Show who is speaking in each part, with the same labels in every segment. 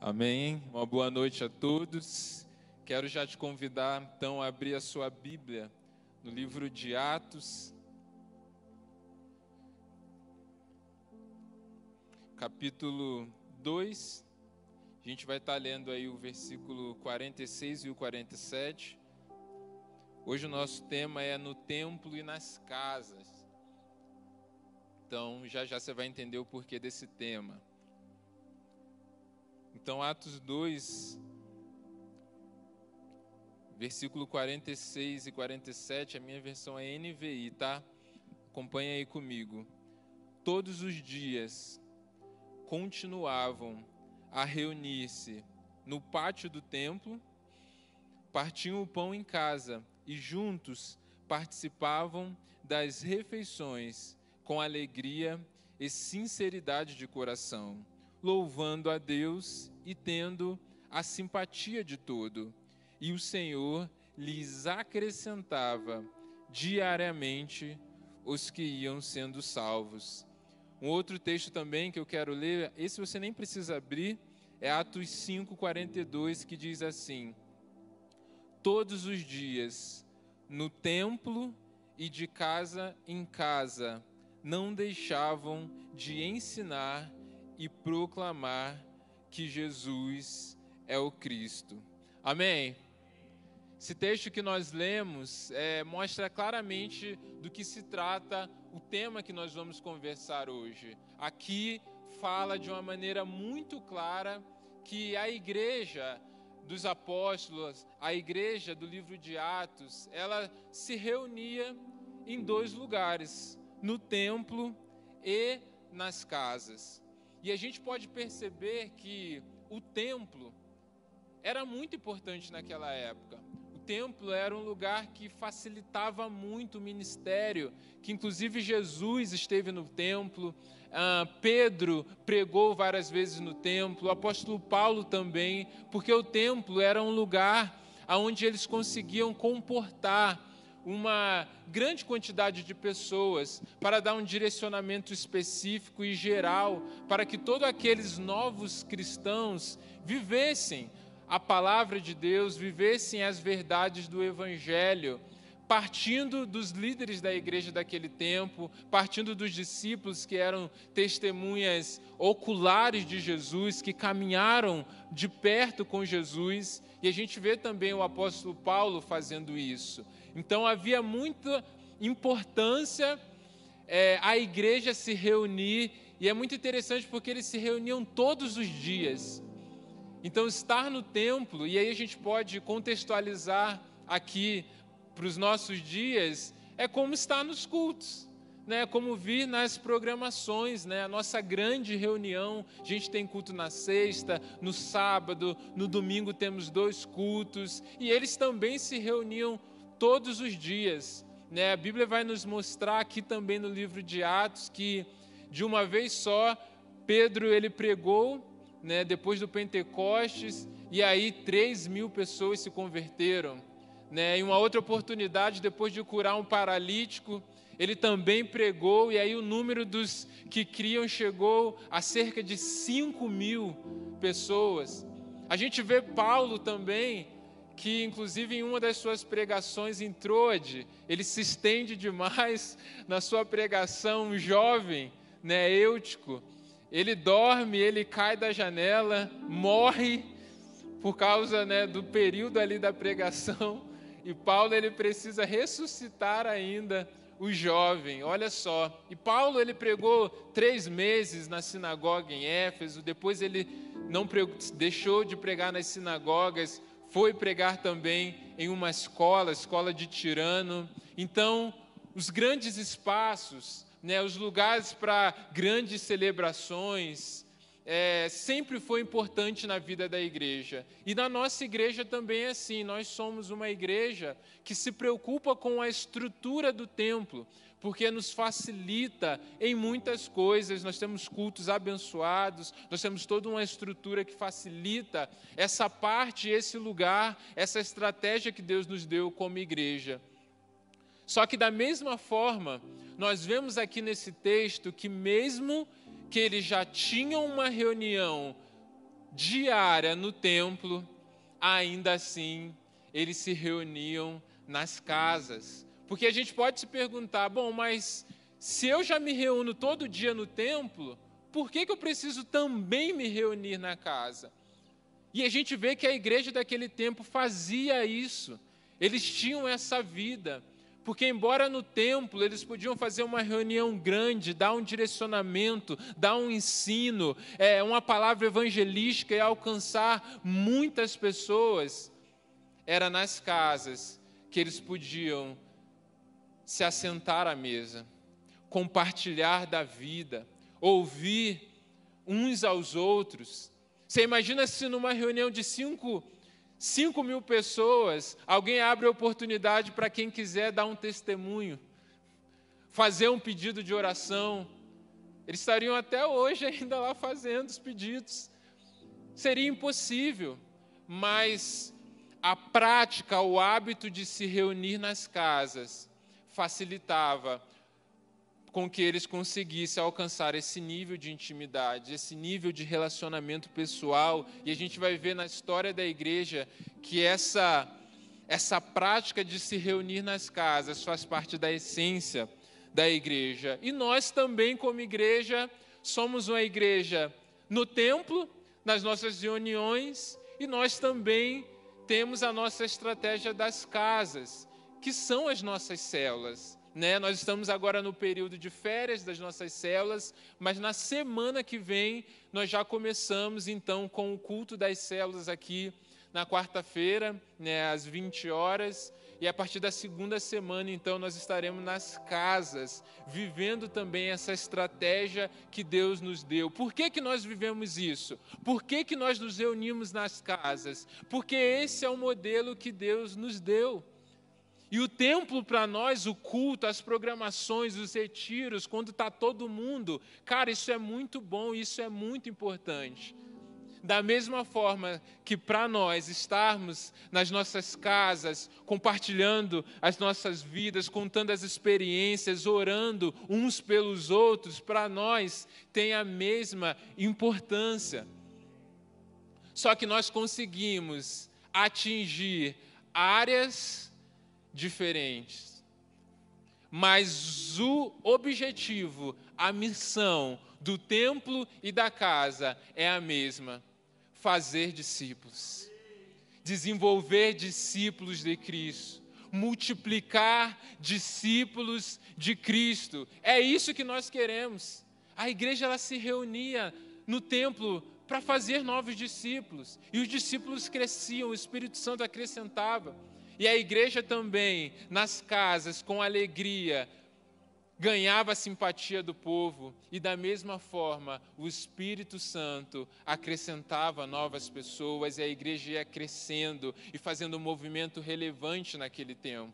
Speaker 1: Amém. Uma boa noite a todos. Quero já te convidar, então, a abrir a sua Bíblia no livro de Atos, capítulo 2. A gente vai estar lendo aí o versículo 46 e o 47. Hoje o nosso tema é no templo e nas casas. Então, já você vai entender o porquê desse tema. Então, Atos 2, versículo 46 e 47, a minha versão é NVI, tá? Acompanha aí comigo. Todos os dias continuavam a reunir-se no pátio do templo, partiam o pão em casa e juntos participavam das refeições com alegria e sinceridade de coração, louvando a Deus e tendo a simpatia de todo. E o Senhor lhes acrescentava diariamente os que iam sendo salvos. Um outro texto também que eu quero ler, esse você nem precisa abrir, é Atos 5:42, que diz assim: todos os dias, no templo e de casa em casa, não deixavam de ensinar e proclamar que Jesus é o Cristo. Amém? Esse texto que nós lemos mostra claramente do que se trata o tema que nós vamos conversar hoje. Aqui fala de uma maneira muito clara que a igreja dos apóstolos, a igreja do livro de Atos, ela se reunia em dois lugares, no templo e nas casas. E a gente pode perceber que o templo era muito importante naquela época. O templo era um lugar que facilitava muito o ministério, que inclusive Jesus esteve no templo, Pedro pregou várias vezes no templo, o apóstolo Paulo também, porque o templo era um lugar onde eles conseguiam comportar uma grande quantidade de pessoas para dar um direcionamento específico e geral para que todos aqueles novos cristãos vivessem a palavra de Deus, vivessem as verdades do Evangelho, partindo dos líderes da igreja daquele tempo, partindo dos discípulos que eram testemunhas oculares de Jesus, que caminharam de perto com Jesus, e a gente vê também o apóstolo Paulo fazendo isso. Então havia muita importância a igreja se reunir, e é muito interessante porque eles se reuniam todos os dias. Então estar no templo, e aí a gente pode contextualizar aqui para os nossos dias, é como estar nos cultos, né? Como vir nas programações, né? A nossa grande reunião, a gente tem culto na sexta, no sábado, no domingo temos 2 cultos, e eles também se reuniam todos os dias, né? A Bíblia vai nos mostrar aqui também no livro de Atos que de uma vez só Pedro ele pregou, né, depois do Pentecostes, e aí 3.000 pessoas se converteram, né? Em uma outra oportunidade, depois de curar um paralítico, ele também pregou, e aí o número dos que criam chegou a cerca de 5.000 pessoas. A gente vê Paulo também, que inclusive em uma das suas pregações em Troade, ele se estende demais na sua pregação, jovem, né, Eutico. Ele dorme, ele cai da janela, morre por causa, né, do período ali da pregação, e Paulo ele precisa ressuscitar ainda o jovem, olha só. E Paulo ele pregou 3 meses na sinagoga em Éfeso, depois ele não deixou de pregar nas sinagogas, foi pregar também em uma escola de Tirano. Então, os grandes espaços, né, os lugares para grandes celebrações, sempre foi importante na vida da igreja. E na nossa igreja também é assim, nós somos uma igreja que se preocupa com a estrutura do templo, porque nos facilita em muitas coisas. Nós temos cultos abençoados, nós temos toda uma estrutura que facilita essa parte, esse lugar, essa estratégia que Deus nos deu como igreja. Só que da mesma forma, nós vemos aqui nesse texto que mesmo que eles já tinham uma reunião diária no templo, ainda assim eles se reuniam nas casas. Porque a gente pode se perguntar, bom, mas se eu já me reúno todo dia no templo, por que eu preciso também me reunir na casa? E a gente vê que a igreja daquele tempo fazia isso. Eles tinham essa vida. Porque embora no templo eles podiam fazer uma reunião grande, dar um direcionamento, dar um ensino, uma palavra evangelística e alcançar muitas pessoas, era nas casas que eles podiam se assentar à mesa, compartilhar da vida, ouvir uns aos outros. Você imagina se numa reunião de 5.000 pessoas, alguém abre a oportunidade para quem quiser dar um testemunho, fazer um pedido de oração. Eles estariam até hoje ainda lá fazendo os pedidos. Seria impossível, mas a prática, o hábito de se reunir nas casas, facilitava com que eles conseguissem alcançar esse nível de intimidade, esse nível de relacionamento pessoal. E a gente vai ver na história da igreja que essa prática de se reunir nas casas faz parte da essência da igreja. E nós também, como igreja, somos uma igreja no templo, nas nossas reuniões, e nós também temos a nossa estratégia das casas, que são as nossas células. Nós estamos agora no período de férias das nossas células, mas na semana que vem nós já começamos então com o culto das células aqui na quarta-feira, às 20 horas, e a partir da segunda semana então nós estaremos nas casas, vivendo também essa estratégia que Deus nos deu. Por que nós vivemos isso? Por que nós nos reunimos nas casas? Porque esse é o modelo que Deus nos deu. E o templo para nós, o culto, as programações, os retiros, quando está todo mundo, cara, isso é muito bom, isso é muito importante. Da mesma forma que para nós estarmos nas nossas casas, compartilhando as nossas vidas, contando as experiências, orando uns pelos outros, para nós tem a mesma importância. Só que nós conseguimos atingir áreas diferentes. Mas o objetivo, a missão do templo e da casa é a mesma: fazer discípulos, desenvolver discípulos de Cristo, multiplicar discípulos de Cristo. É isso que nós queremos. A igreja ela se reunia no templo para fazer novos discípulos, e os discípulos cresciam, o Espírito Santo acrescentava. E a igreja também, nas casas, com alegria, ganhava a simpatia do povo. E da mesma forma, o Espírito Santo acrescentava novas pessoas e a igreja ia crescendo e fazendo um movimento relevante naquele tempo.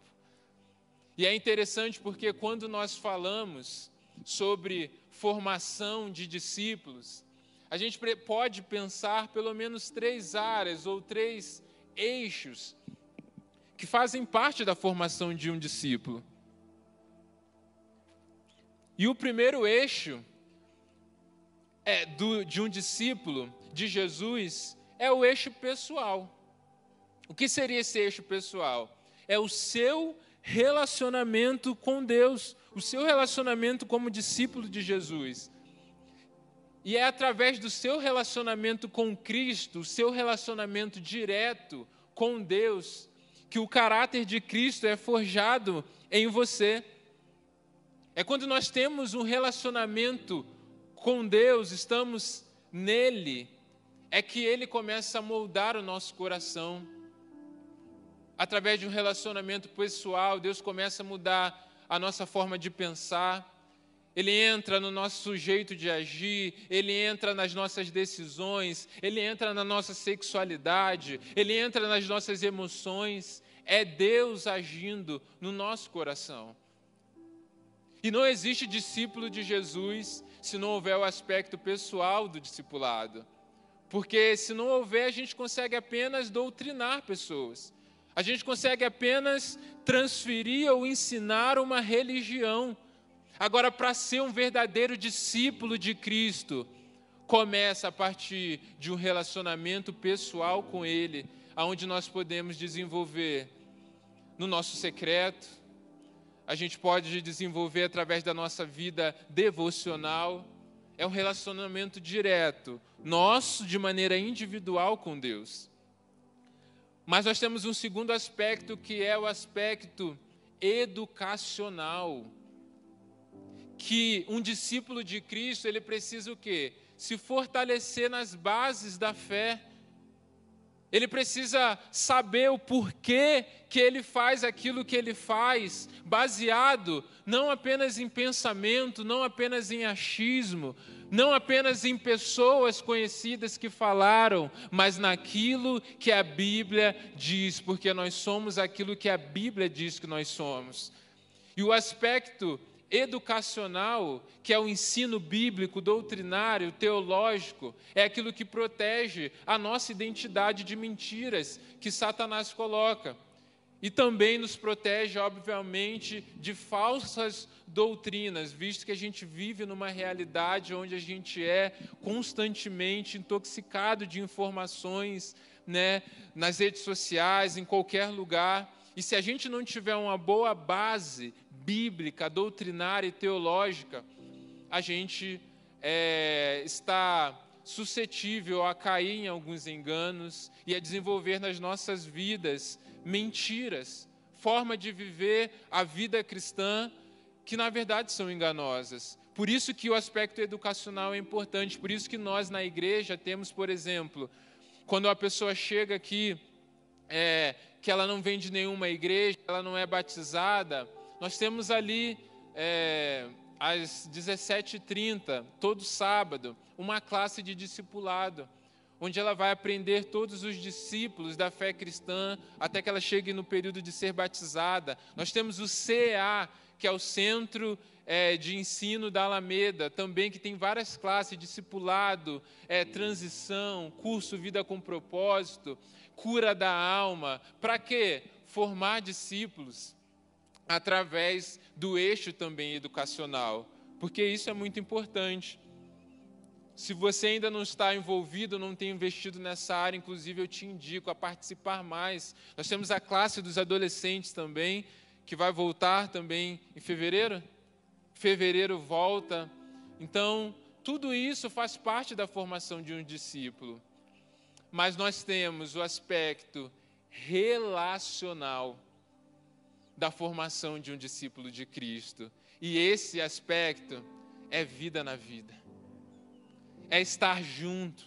Speaker 1: E é interessante porque quando nós falamos sobre formação de discípulos, a gente pode pensar pelo menos 3 áreas ou 3 eixos que fazem parte da formação de um discípulo. E o primeiro eixo de um discípulo de Jesus é o eixo pessoal. O que seria esse eixo pessoal? É o seu relacionamento com Deus, o seu relacionamento como discípulo de Jesus. E é através do seu relacionamento com Cristo, o seu relacionamento direto com Deus, que o caráter de Cristo é forjado em você. É quando nós temos um relacionamento com Deus, estamos nele, é que Ele começa a moldar o nosso coração. Através de um relacionamento pessoal, Deus começa a mudar a nossa forma de pensar. Ele entra no nosso jeito de agir, Ele entra nas nossas decisões, Ele entra na nossa sexualidade, Ele entra nas nossas emoções. É Deus agindo no nosso coração. E não existe discípulo de Jesus se não houver o aspecto pessoal do discipulado. Porque se não houver, a gente consegue apenas doutrinar pessoas. A gente consegue apenas transferir ou ensinar uma religião. Agora, para ser um verdadeiro discípulo de Cristo, começa a partir de um relacionamento pessoal com Ele, onde nós podemos desenvolver no nosso secreto, a gente pode desenvolver através da nossa vida devocional. É um relacionamento direto, nosso, de maneira individual com Deus. Mas nós temos um segundo aspecto, que é o aspecto educacional. Que um discípulo de Cristo, ele precisa o quê? Se fortalecer nas bases da fé. Ele precisa saber o porquê que ele faz aquilo que ele faz, baseado não apenas em pensamento, não apenas em achismo, não apenas em pessoas conhecidas que falaram, mas naquilo que a Bíblia diz, porque nós somos aquilo que a Bíblia diz que nós somos. E o aspecto educacional, que é o ensino bíblico, doutrinário, teológico, é aquilo que protege a nossa identidade de mentiras que Satanás coloca. E também nos protege, obviamente, de falsas doutrinas, visto que a gente vive numa realidade onde a gente é constantemente intoxicado de informações, né, nas redes sociais, em qualquer lugar. E se a gente não tiver uma boa base bíblica, doutrinária e teológica, a gente está suscetível a cair em alguns enganos e a desenvolver nas nossas vidas mentiras, forma de viver a vida cristã que, na verdade, são enganosas. Por isso que o aspecto educacional é importante, por isso que nós, na igreja, temos, por exemplo, quando a pessoa chega aqui, que ela não vem de nenhuma igreja, ela não é batizada, nós temos ali, às 17h30, todo sábado, uma classe de discipulado, onde ela vai aprender todos os discípulos da fé cristã, até que ela chegue no período de ser batizada. Nós temos o CEA, que é o Centro de Ensino da Alameda, também que tem várias classes, discipulado, transição, curso Vida com Propósito, cura da alma. Para quê? Formar discípulos através do eixo também educacional, porque isso é muito importante. Se você ainda não está envolvido, não tem investido nessa área, inclusive eu te indico a participar mais. Nós temos a classe dos adolescentes também, que vai voltar também em fevereiro. Fevereiro volta. Então, tudo isso faz parte da formação de um discípulo. Mas nós temos o aspecto relacional da formação de um discípulo de Cristo. E esse aspecto é vida na vida. É estar junto,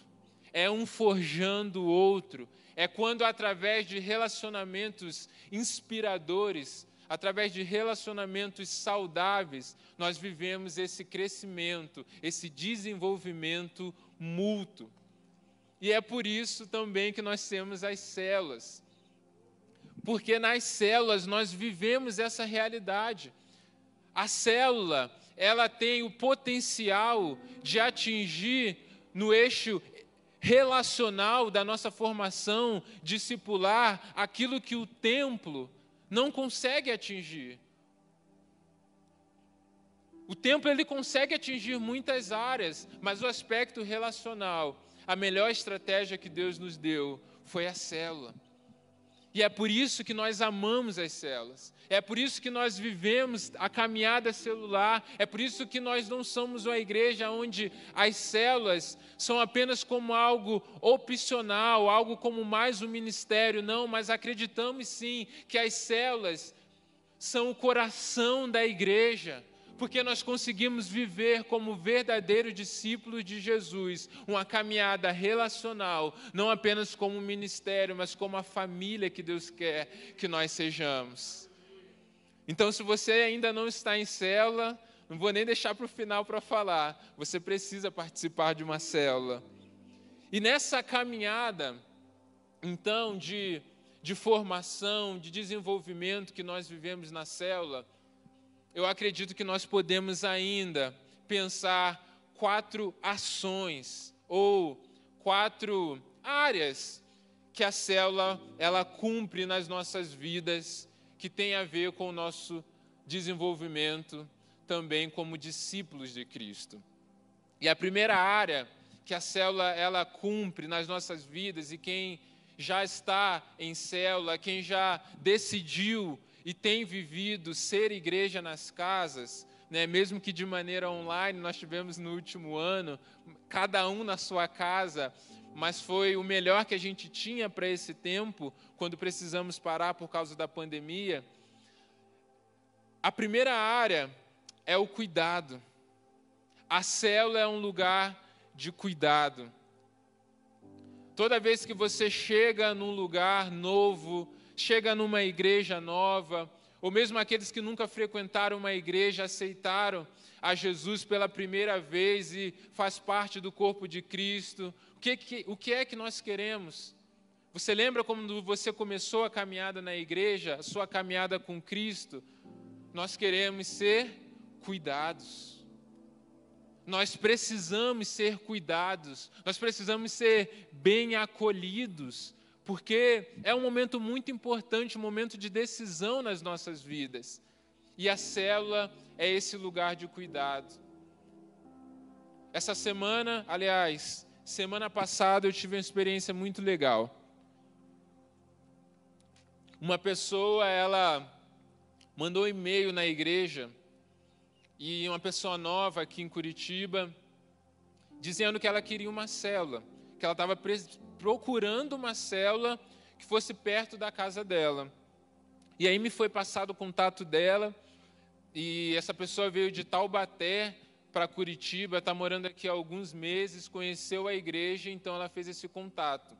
Speaker 1: é um forjando o outro, é quando através de relacionamentos inspiradores, através de relacionamentos saudáveis, nós vivemos esse crescimento, esse desenvolvimento mútuo. E é por isso também que nós temos as células, porque nas células nós vivemos essa realidade. A célula, ela tem o potencial de atingir no eixo relacional da nossa formação discipular aquilo que o templo não consegue atingir. O templo ele consegue atingir muitas áreas, mas o aspecto relacional, a melhor estratégia que Deus nos deu foi a célula. E é por isso que nós amamos as células. É por isso que nós vivemos a caminhada celular. É por isso que nós não somos uma igreja onde as células são apenas como algo opcional, algo como mais um ministério. Não, mas acreditamos sim que as células são o coração da igreja. Porque nós conseguimos viver como verdadeiros discípulos de Jesus, uma caminhada relacional, não apenas como um ministério, mas como a família que Deus quer que nós sejamos. Então, se você ainda não está em célula, não vou nem deixar para o final para falar, você precisa participar de uma célula. E nessa caminhada, então, de formação, de desenvolvimento que nós vivemos na célula, eu acredito que nós podemos ainda pensar 4 ações ou 4 áreas que a célula ela cumpre nas nossas vidas, que tem a ver com o nosso desenvolvimento também como discípulos de Cristo. E a primeira área que a célula ela cumpre nas nossas vidas, e quem já está em célula, quem já decidiu e tem vivido ser igreja nas casas, né, mesmo que de maneira online, nós tivemos no último ano, cada um na sua casa, mas foi o melhor que a gente tinha para esse tempo, quando precisamos parar por causa da pandemia. A primeira área é o cuidado. A célula é um lugar de cuidado. Toda vez que você chega num lugar novo, chega numa igreja nova, ou mesmo aqueles que nunca frequentaram uma igreja, aceitaram a Jesus pela primeira vez e faz parte do corpo de Cristo, o que é que nós queremos? Você lembra quando você começou a caminhada na igreja, a sua caminhada com Cristo? Nós queremos ser cuidados. Nós precisamos ser cuidados, nós precisamos ser bem acolhidos, porque é um momento muito importante, um momento de decisão nas nossas vidas. E a célula é esse lugar de cuidado. Essa semana, aliás, semana passada eu tive uma experiência muito legal. Uma pessoa, ela mandou um e-mail na igreja, e uma pessoa nova aqui em Curitiba, dizendo que ela queria uma célula, que ela estava procurando uma célula que fosse perto da casa dela. E aí me foi passado o contato dela, e essa pessoa veio de Taubaté para Curitiba, está morando aqui há alguns meses, conheceu a igreja, então ela fez esse contato.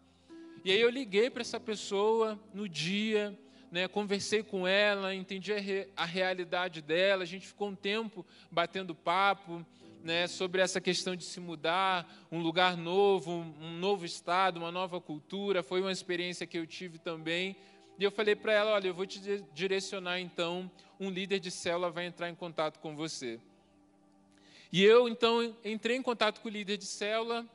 Speaker 1: E aí eu liguei para essa pessoa no dia, né, conversei com ela, entendi a realidade dela, a gente ficou um tempo batendo papo, né, sobre essa questão de se mudar, um lugar novo, um novo estado, uma nova cultura. Foi uma experiência que eu tive também. E eu falei para ela, olha, eu vou te direcionar então, um líder de célula vai entrar em contato com você. E eu então entrei em contato com o líder de célula,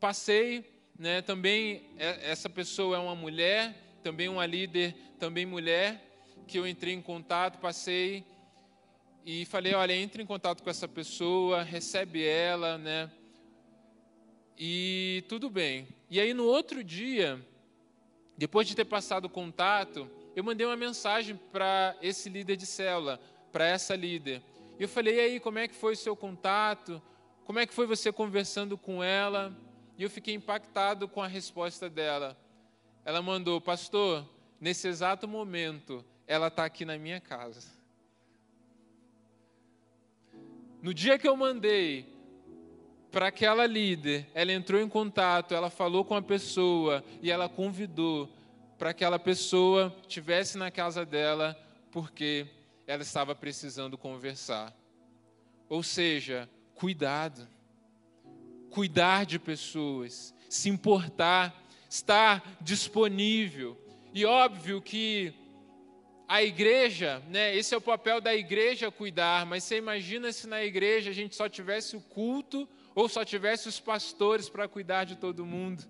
Speaker 1: passei, né, também essa pessoa é uma mulher, também uma líder, também mulher, que eu entrei em contato, passei e falei, olha, entre em contato com essa pessoa, recebe ela, né? E tudo bem. E aí no outro dia, depois de ter passado o contato, eu mandei uma mensagem para esse líder de célula, para essa líder. E eu falei, e aí, como é que foi o seu contato? Como é que foi você conversando com ela? E eu fiquei impactado com a resposta dela. Ela mandou, pastor, nesse exato momento, ela está aqui na minha casa. No dia que eu mandei para aquela líder, ela entrou em contato, ela falou com a pessoa e ela convidou para que aquela pessoa estivesse na casa dela, porque ela estava precisando conversar. Ou seja, cuidado. Cuidar de pessoas, se importar, estar disponível. E óbvio que a igreja, né, esse é o papel da igreja, cuidar, mas você imagina se na igreja a gente só tivesse o culto ou só tivesse os pastores para cuidar de todo mundo?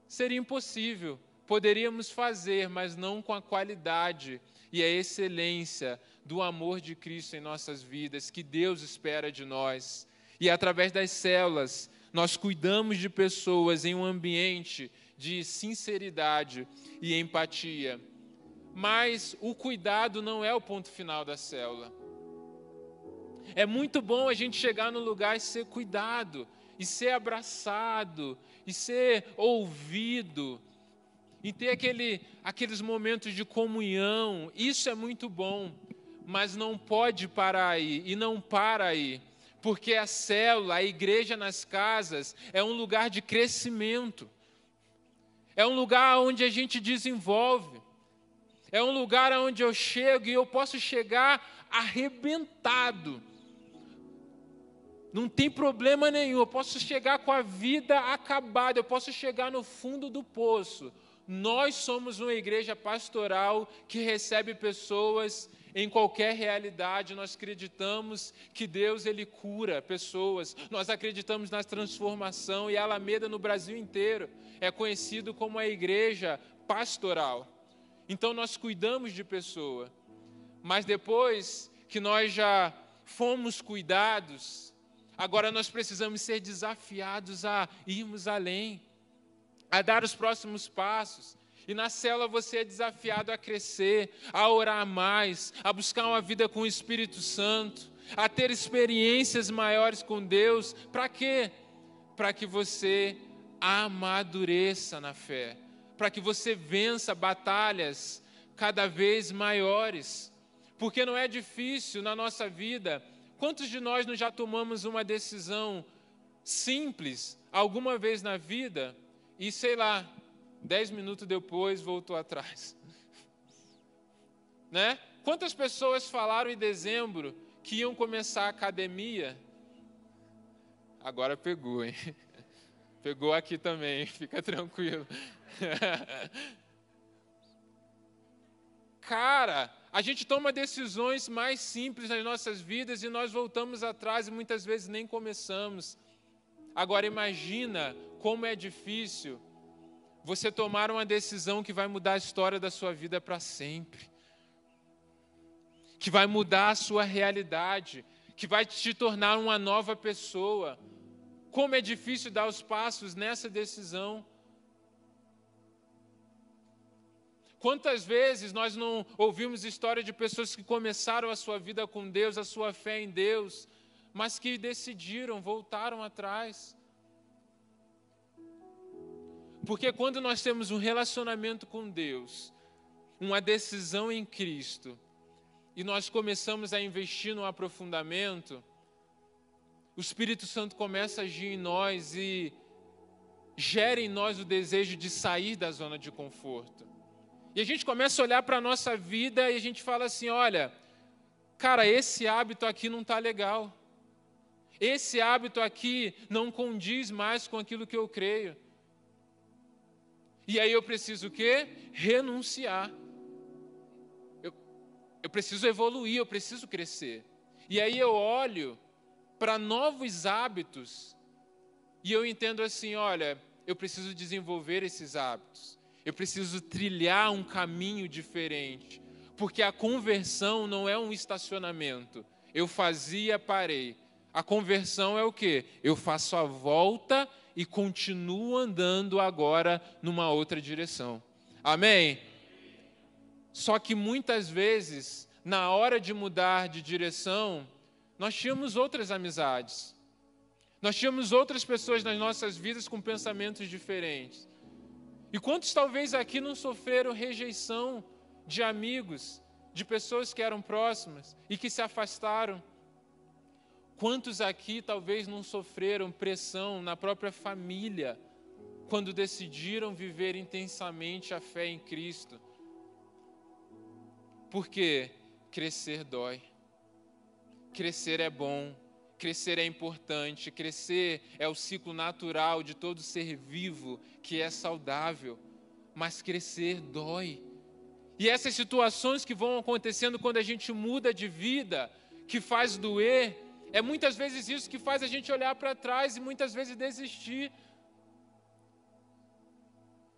Speaker 1: Seria impossível. Poderíamos fazer, mas não com a qualidade e a excelência do amor de Cristo em nossas vidas, que Deus espera de nós. E através das células, nós cuidamos de pessoas em um ambiente de sinceridade e empatia. Mas o cuidado não é o ponto final da célula. É muito bom a gente chegar no lugar e ser cuidado, e ser abraçado, e ser ouvido, e ter aqueles momentos de comunhão. Isso é muito bom, mas não pode parar aí, e não para aí. Porque a célula, a igreja nas casas, é um lugar de crescimento. É um lugar onde a gente desenvolve. É um lugar onde eu chego e eu posso chegar arrebentado. Não tem problema nenhum, eu posso chegar com a vida acabada, eu posso chegar no fundo do poço. Nós somos uma igreja pastoral que recebe pessoas em qualquer realidade. Nós acreditamos que Deus ele cura pessoas. Nós acreditamos na transformação, e a Alameda no Brasil inteiro é conhecido como a igreja pastoral. Então nós cuidamos de pessoa. Mas depois que nós já fomos cuidados, Agora nós precisamos ser desafiados a irmos além, a dar os próximos passos. E na célula você é desafiado a crescer, a orar mais, a buscar uma vida com o Espírito Santo, a ter experiências maiores com Deus. Para quê? Para que você amadureça na fé, para que você vença batalhas cada vez maiores. Porque não é difícil na nossa vida. Quantos de nós já tomamos uma decisão simples alguma vez na vida e, sei lá, 10 minutos depois voltou atrás? Né? Quantas pessoas falaram em dezembro que iam começar a academia? Agora pegou, hein? Pegou aqui também, fica tranquilo. Cara, a gente toma decisões mais simples nas nossas vidas e nós voltamos atrás e muitas vezes nem começamos. Agora imagina como é difícil você tomar uma decisão que vai mudar a história da sua vida para sempre, que vai mudar a sua realidade, que vai te tornar uma nova pessoa. Como é difícil dar os passos nessa decisão. Quantas vezes nós não ouvimos história de pessoas que começaram a sua vida com Deus, a sua fé em Deus, mas que decidiram, voltaram atrás. Porque quando nós temos um relacionamento com Deus, uma decisão em Cristo, e nós começamos a investir no aprofundamento, o Espírito Santo começa a agir em nós e gera em nós o desejo de sair da zona de conforto. E a gente começa a olhar para a nossa vida e a gente fala assim, olha, cara, esse hábito aqui não está legal. Esse hábito aqui não condiz mais com aquilo que eu creio. E aí eu preciso o quê? Renunciar. Eu preciso evoluir, eu preciso crescer. E aí eu olho para novos hábitos e eu entendo assim, olha, eu preciso desenvolver esses hábitos. Eu preciso trilhar um caminho diferente. Porque a conversão não é um estacionamento. Eu fazia, parei. A conversão é o quê? Eu faço a volta e continuo andando agora numa outra direção. Amém? Só que muitas vezes, na hora de mudar de direção, nós tínhamos outras amizades. Nós tínhamos outras pessoas nas nossas vidas com pensamentos diferentes. E quantos talvez aqui não sofreram rejeição de amigos, de pessoas que eram próximas e que se afastaram? Quantos aqui talvez não sofreram pressão na própria família quando decidiram viver intensamente a fé em Cristo? Porque crescer dói. Crescer é bom, crescer é importante, crescer é o ciclo natural de todo ser vivo que é saudável, mas crescer dói. E essas situações que vão acontecendo quando a gente muda de vida, que faz doer, é muitas vezes isso que faz a gente olhar para trás e muitas vezes desistir.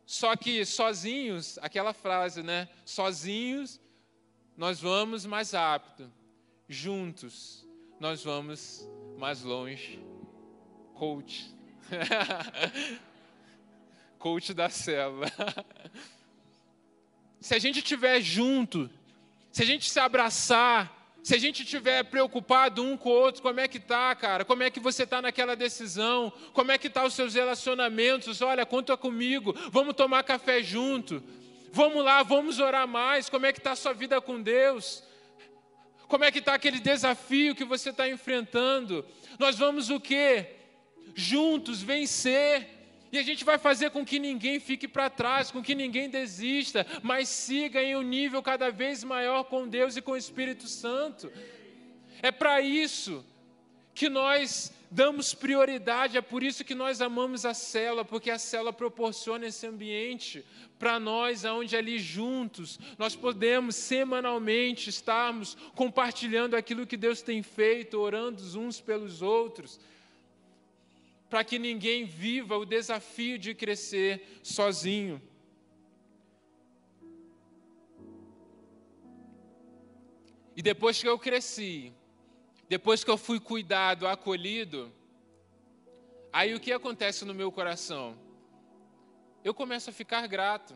Speaker 1: Só que sozinhos, aquela frase, né? Sozinhos nós vamos mais rápido. Juntos, nós vamos mais longe. Coach. Coach da célula. Se a gente estiver junto, se a gente se abraçar, se a gente estiver preocupado um com o outro, como é que tá, cara? Como é que você tá naquela decisão? Como é que tá os seus relacionamentos? Olha, conta comigo. Vamos tomar café junto. Vamos lá, vamos orar mais. Como é que tá a sua vida com Deus? Como é que está aquele desafio que você está enfrentando? Nós vamos o quê? Juntos vencer. E a gente vai fazer com que ninguém fique para trás, com que ninguém desista, mas siga em um nível cada vez maior com Deus e com o Espírito Santo. É para isso que nós damos prioridade, é por isso que nós amamos a célula, porque a célula proporciona esse ambiente para nós, onde ali juntos nós podemos semanalmente estarmos compartilhando aquilo que Deus tem feito, orando uns pelos outros, para que ninguém viva o desafio de crescer sozinho. E depois que eu cresci, depois que eu fui cuidado, acolhido, aí o que acontece no meu coração? Eu começo a ficar grato.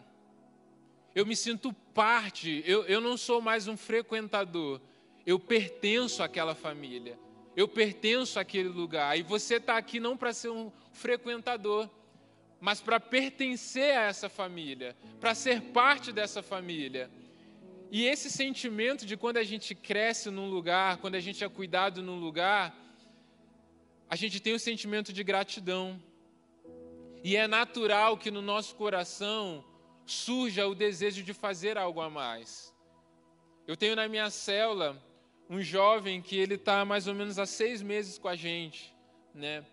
Speaker 1: Eu me sinto parte, eu não sou mais um frequentador, eu pertenço àquela família, eu pertenço àquele lugar. E você está aqui não para ser um frequentador, mas para pertencer a essa família, para ser parte dessa família. E esse sentimento de quando a gente cresce num lugar, quando a gente é cuidado num lugar, a gente tem o sentimento de gratidão. E é natural que no nosso coração surja o desejo de fazer algo a mais. Eu tenho na minha célula um jovem que ele está mais ou menos há 6 meses com a gente, né?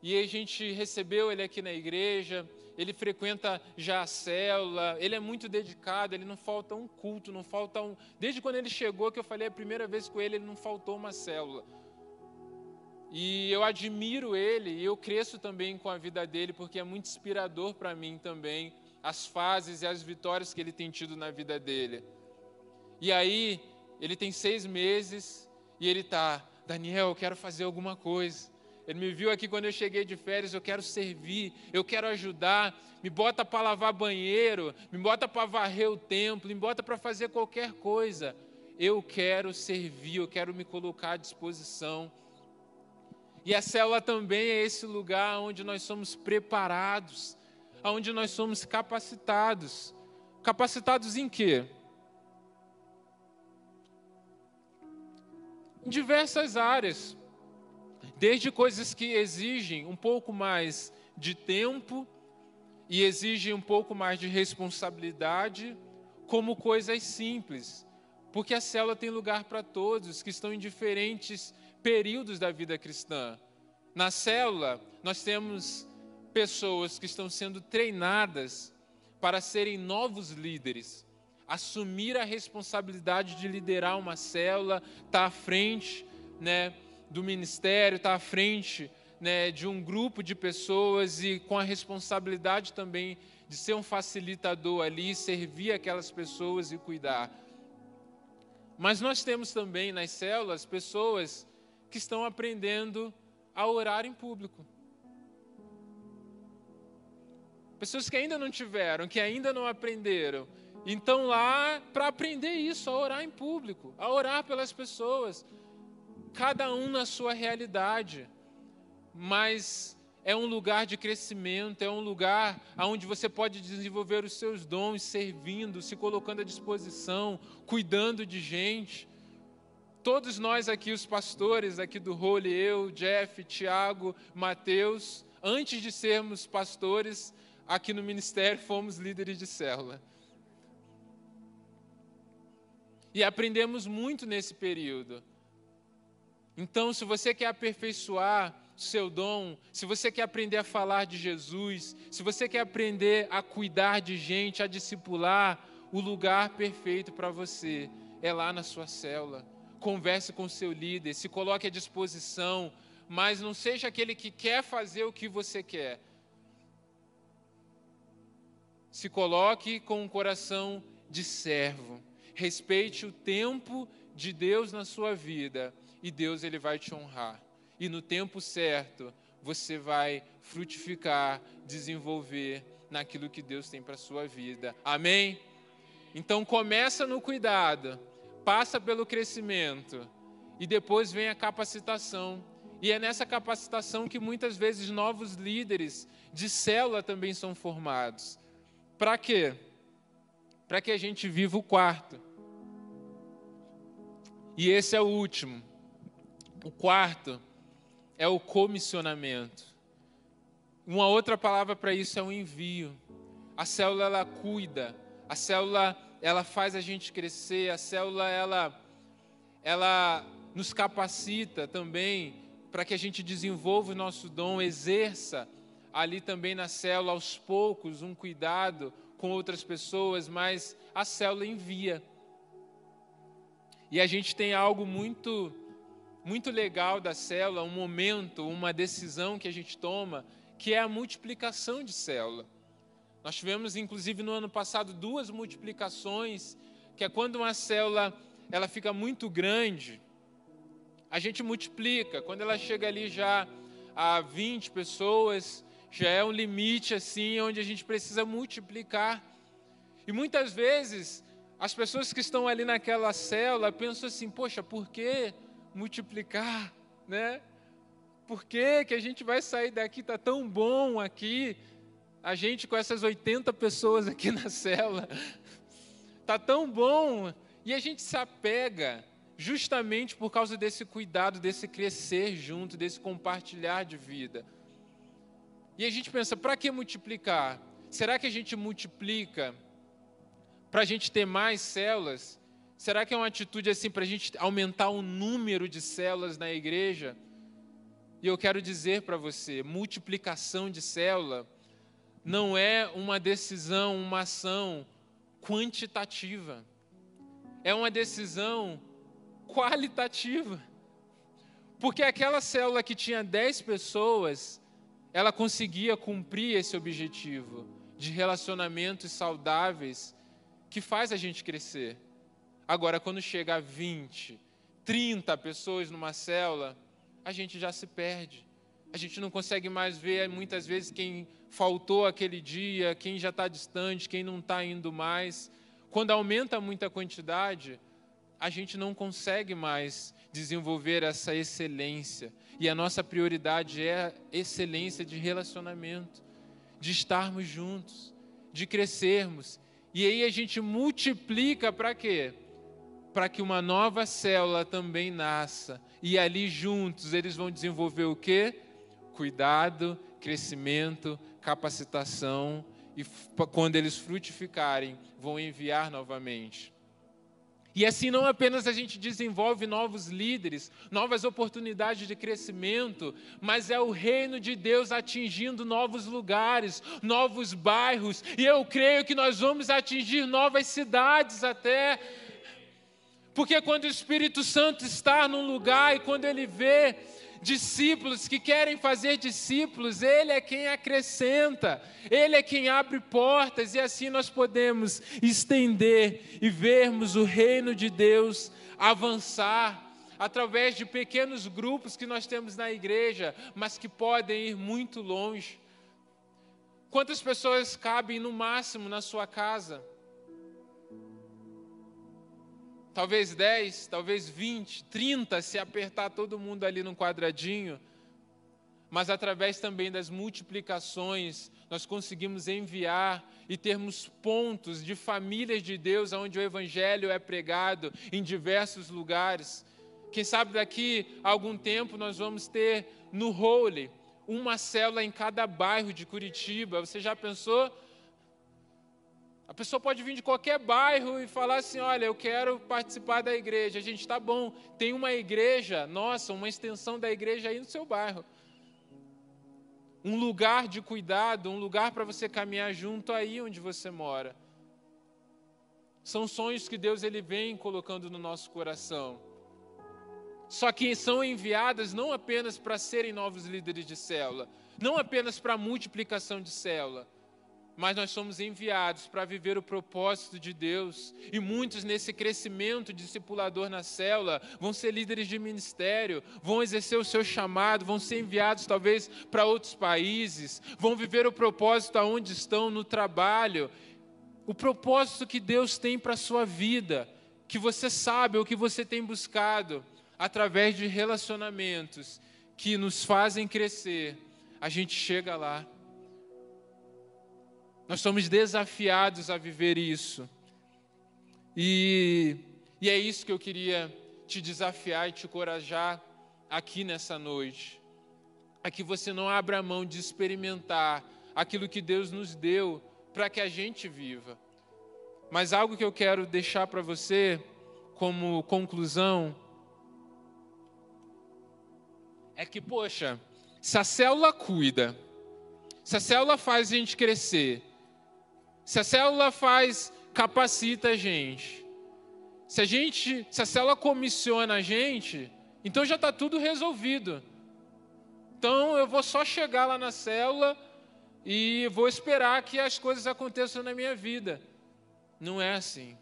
Speaker 1: E a gente recebeu ele aqui na igreja, ele frequenta já a célula, ele é muito dedicado, ele não falta um culto, não falta um... Desde quando ele chegou, que eu falei a primeira vez com ele, ele não faltou uma célula. E eu admiro ele, e eu cresço também com a vida dele, porque é muito inspirador para mim também, as fases e as vitórias que ele tem tido na vida dele. E aí, ele tem 6 meses, e ele está, Daniel, eu quero fazer alguma coisa. Ele me viu aqui quando eu cheguei de férias, eu quero servir, eu quero ajudar, me bota para lavar banheiro, me bota para varrer o templo, me bota para fazer qualquer coisa. Eu quero servir, eu quero me colocar à disposição. E a célula também é esse lugar onde nós somos preparados, onde nós somos capacitados. Capacitados em quê? Em diversas áreas. Desde coisas que exigem um pouco mais de tempo e exigem um pouco mais de responsabilidade, como coisas simples. Porque a célula tem lugar para todos que estão em diferentes períodos da vida cristã. Na célula, nós temos pessoas que estão sendo treinadas para serem novos líderes, assumir a responsabilidade de liderar uma célula, estar à frente, né, do ministério, estar à frente, né, de um grupo de pessoas e com a responsabilidade também de ser um facilitador ali, servir aquelas pessoas e cuidar. Mas nós temos também nas células pessoas que estão aprendendo a orar em público. Pessoas que ainda não tiveram, que ainda não aprenderam. Então lá para aprender isso, a orar em público, a orar pelas pessoas. Cada um na sua realidade. Mas é um lugar de crescimento, é um lugar onde você pode desenvolver os seus dons, servindo, se colocando à disposição, cuidando de gente. Todos nós aqui, os pastores aqui do Holy, eu, Jeff, Tiago, Mateus, antes de sermos pastores, aqui no ministério fomos líderes de célula. E aprendemos muito nesse período. Então, se você quer aperfeiçoar o seu dom, se você quer aprender a falar de Jesus, se você quer aprender a cuidar de gente, a discipular, o lugar perfeito para você é lá na sua célula. Converse com o seu líder, se coloque à disposição, mas não seja aquele que quer fazer o que você quer. Se coloque com um coração de servo. Respeite o tempo de Deus na sua vida e Deus ele vai te honrar. E no tempo certo, você vai frutificar, desenvolver naquilo que Deus tem para a sua vida. Amém? Então começa no cuidado, passa pelo crescimento e depois vem a capacitação. E é nessa capacitação que muitas vezes novos líderes de célula também são formados. Para quê? Para que a gente viva o quarto. E esse é o último. O quarto é o comissionamento. Uma outra palavra para isso é o envio. A célula, ela cuida. A célula, ela faz a gente crescer. A célula, ela nos capacita também para que a gente desenvolva o nosso dom, exerça ali também na célula, aos poucos, um cuidado com outras pessoas, mas a célula envia. E a gente tem algo muito legal da célula, um momento, uma decisão que a gente toma, que é a multiplicação de célula. Nós tivemos, inclusive, no ano passado, 2 multiplicações, que é quando uma célula ela fica muito grande, a gente multiplica. Quando ela chega ali já a 20 pessoas, já é um limite assim, onde a gente precisa multiplicar. E muitas vezes, as pessoas que estão ali naquela célula pensam assim, poxa, por que multiplicar, né? Por que a gente vai sair daqui, está tão bom aqui, a gente com essas 80 pessoas aqui na célula, está tão bom, e a gente se apega justamente por causa desse cuidado, desse crescer junto, desse compartilhar de vida. E a gente pensa, para que multiplicar? Será que a gente multiplica para a gente ter mais células? Será que é uma atitude assim para a gente aumentar o número de células na igreja? E eu quero dizer para você, multiplicação de célula não é uma decisão, uma ação quantitativa. É uma decisão qualitativa. Porque aquela célula que tinha 10 pessoas, ela conseguia cumprir esse objetivo de relacionamentos saudáveis que faz a gente crescer. Agora, quando chega a 20, 30 pessoas numa célula, a gente já se perde. A gente não consegue mais ver, muitas vezes, quem faltou aquele dia, quem já está distante, quem não está indo mais. Quando aumenta muito a quantidade, a gente não consegue mais desenvolver essa excelência. E a nossa prioridade é a excelência de relacionamento, de estarmos juntos, de crescermos. E aí a gente multiplica para quê? Para que uma nova célula também nasça. E ali juntos eles vão desenvolver o quê? Cuidado, crescimento, capacitação. E quando eles frutificarem, vão enviar novamente. E assim não apenas a gente desenvolve novos líderes, novas oportunidades de crescimento, mas é o reino de Deus atingindo novos lugares, novos bairros. E eu creio que nós vamos atingir novas cidades até. Porque quando o Espírito Santo está num lugar e quando ele vê discípulos que querem fazer discípulos, ele é quem acrescenta, ele é quem abre portas, e assim nós podemos estender e vermos o reino de Deus avançar através de pequenos grupos que nós temos na igreja, mas que podem ir muito longe. Quantas pessoas cabem no máximo na sua casa? Talvez 10, talvez 20, 30, se apertar todo mundo ali num quadradinho. Mas através também das multiplicações, nós conseguimos enviar e termos pontos de famílias de Deus, onde o Evangelho é pregado em diversos lugares. Quem sabe daqui a algum tempo nós vamos ter no Holy uma célula em cada bairro de Curitiba. Você já pensou? A pessoa pode vir de qualquer bairro e falar assim, olha, eu quero participar da igreja. A gente, tá bom, tem uma igreja, nossa, uma extensão da igreja aí no seu bairro. Um lugar de cuidado, um lugar para você caminhar junto aí onde você mora. São sonhos que Deus ele vem colocando no nosso coração. Só que são enviadas não apenas para serem novos líderes de célula, não apenas para a multiplicação de célula, mas nós somos enviados para viver o propósito de Deus. E muitos nesse crescimento discipulador na célula vão ser líderes de ministério, vão exercer o seu chamado, vão ser enviados talvez para outros países, vão viver o propósito aonde estão, no trabalho. O propósito que Deus tem para a sua vida, que você sabe ou que você tem buscado, através de relacionamentos que nos fazem crescer, a gente chega lá. Nós somos desafiados a viver isso. E é isso que eu queria te desafiar e te encorajar aqui nessa noite. A que você não abra mão de experimentar aquilo que Deus nos deu para que a gente viva. Mas algo que eu quero deixar para você como conclusão é que, poxa, se a célula cuida, se a célula faz a gente crescer, se a célula capacita a gente, se a célula comissiona a gente, então já está tudo resolvido. Então eu vou só chegar lá na célula e vou esperar que as coisas aconteçam na minha vida. Não é assim.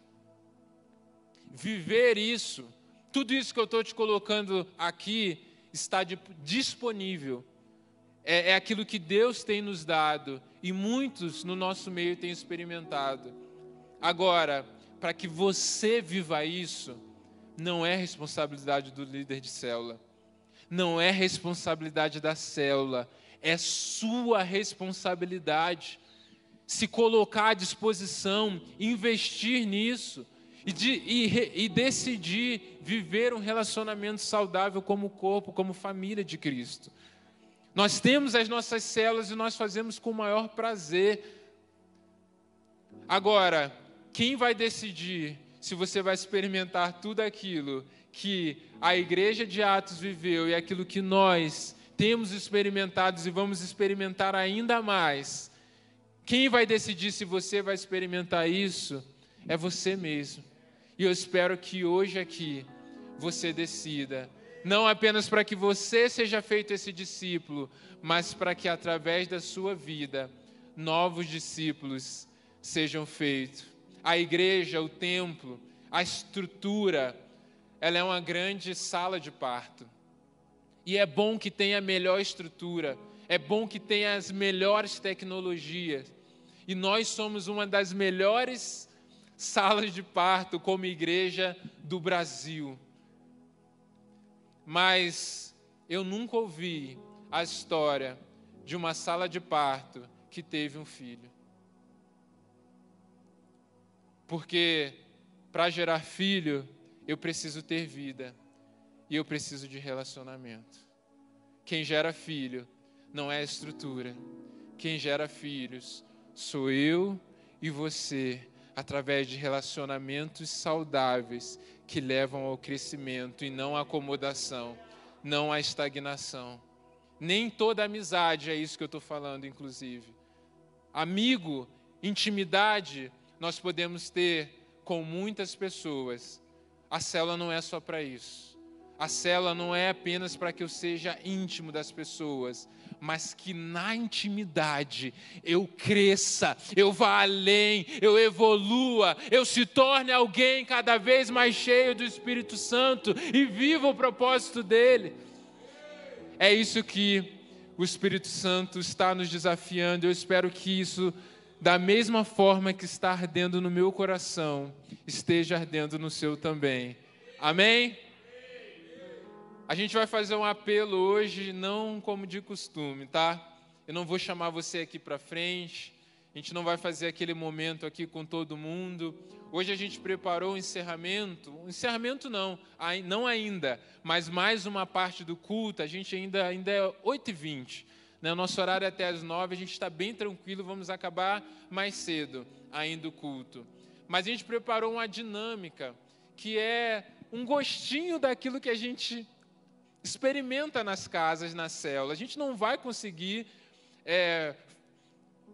Speaker 1: Viver isso, Tudo isso que eu estou te colocando aqui está disponível. É aquilo que Deus tem nos dado e muitos no nosso meio têm experimentado. Agora, para que você viva isso, não é responsabilidade do líder de célula, não é responsabilidade da célula, é sua responsabilidade. Se colocar à disposição, investir nisso e decidir viver um relacionamento saudável como corpo, como família de Cristo. Nós temos as nossas células e nós fazemos com o maior prazer. Agora, quem vai decidir se você vai experimentar tudo aquilo que a igreja de Atos viveu e aquilo que nós temos experimentado e vamos experimentar ainda mais? Quem vai decidir se você vai experimentar isso é você mesmo. E eu espero que hoje aqui você decida, não apenas para que você seja feito esse discípulo, mas para que através da sua vida, novos discípulos sejam feitos. A igreja, o templo, a estrutura, ela é uma grande sala de parto. E é bom que tenha a melhor estrutura, é bom que tenha as melhores tecnologias. E nós somos uma das melhores salas de parto como igreja do Brasil. Mas eu nunca ouvi a história de uma sala de parto que teve um filho. Porque para gerar filho, eu preciso ter vida e eu preciso de relacionamento. Quem gera filho não é a estrutura. Quem gera filhos sou eu e você, através de relacionamentos saudáveis que levam ao crescimento e não à acomodação, não à estagnação. Nem toda amizade é isso que eu estou falando, inclusive. Amigo, intimidade, nós podemos ter com muitas pessoas. A célula não é só para isso. A célula não é apenas para que eu seja íntimo das pessoas, mas que na intimidade eu cresça, eu vá além, eu evolua, eu se torne alguém cada vez mais cheio do Espírito Santo e viva o propósito dele. É isso que o Espírito Santo está nos desafiando. Eu espero que isso, da mesma forma que está ardendo no meu coração, esteja ardendo no seu também. Amém? A gente vai fazer um apelo hoje, não como de costume, tá? Eu não vou chamar você aqui para frente, a gente não vai fazer aquele momento aqui com todo mundo. Hoje a gente preparou um encerramento não ainda, mas mais uma parte do culto, a gente ainda é 8h20, né? O nosso horário é até as 9h, a gente está bem tranquilo, vamos acabar mais cedo ainda o culto. Mas a gente preparou uma dinâmica, que é um gostinho daquilo que a gente experimenta nas casas, na célula. A gente não vai conseguir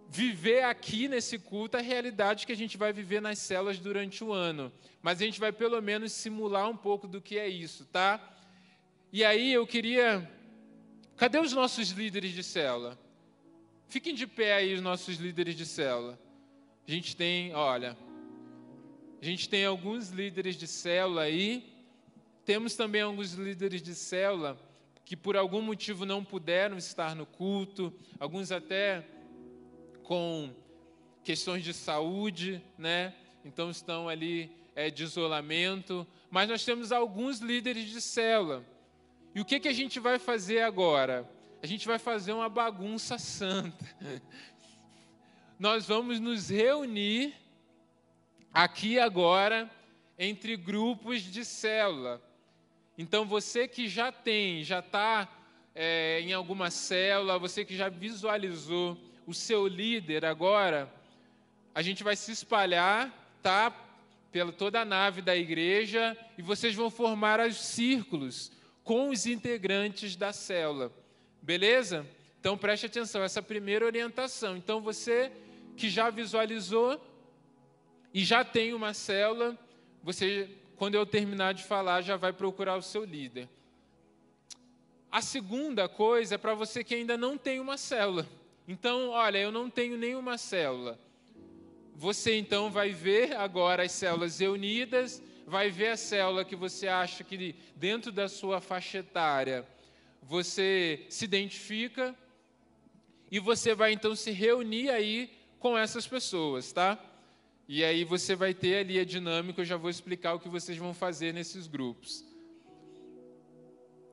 Speaker 1: viver aqui nesse culto a realidade que a gente vai viver nas células durante o ano. Mas a gente vai pelo menos simular um pouco do que é isso, tá? E aí eu queria... Cadê os nossos líderes de célula? Fiquem de pé aí os nossos líderes de célula. A gente tem alguns líderes de célula aí. Temos também alguns líderes de célula que por algum motivo não puderam estar no culto, alguns até com questões de saúde, né? Então estão ali de isolamento, mas nós temos alguns líderes de célula. E o que a gente vai fazer agora? A gente vai fazer uma bagunça santa. Nós vamos nos reunir aqui agora entre grupos de célula. Então, você que já está em alguma célula, você que já visualizou o seu líder agora, a gente vai se espalhar, tá? Pela toda a nave da igreja, e vocês vão formar os círculos com os integrantes da célula. Beleza? Então, preste atenção, essa primeira orientação. Então, você que já visualizou e já tem uma célula, você... Quando eu terminar de falar, já vai procurar o seu líder. A segunda coisa é para você que ainda não tem uma célula. Então, olha, eu não tenho nenhuma célula. Você, então, vai ver agora as células reunidas, vai ver a célula que você acha que dentro da sua faixa etária você se identifica e você vai então se reunir aí com essas pessoas, tá? E aí você vai ter ali a dinâmica, eu já vou explicar o que vocês vão fazer nesses grupos.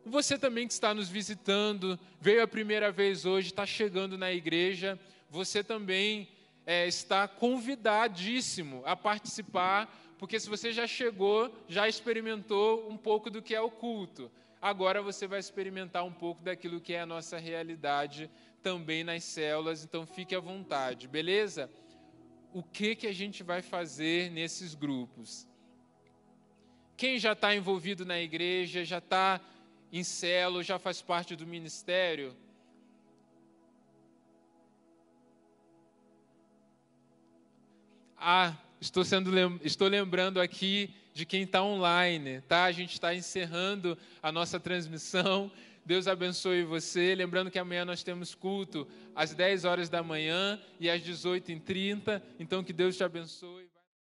Speaker 1: Você também que está nos visitando, veio a primeira vez hoje, está chegando na igreja, você também está convidadíssimo a participar, porque se você já chegou, já experimentou um pouco do que é o culto, agora você vai experimentar um pouco daquilo que é a nossa realidade também nas células, então fique à vontade, beleza? O que a gente vai fazer nesses grupos? Quem já está envolvido na igreja, já está em célula, já faz parte do ministério? Estou lembrando aqui de quem está online, tá? A gente está encerrando a nossa transmissão. Deus abençoe você. Lembrando que amanhã nós temos culto às 10 horas da manhã e às 18h30. Então, que Deus te abençoe.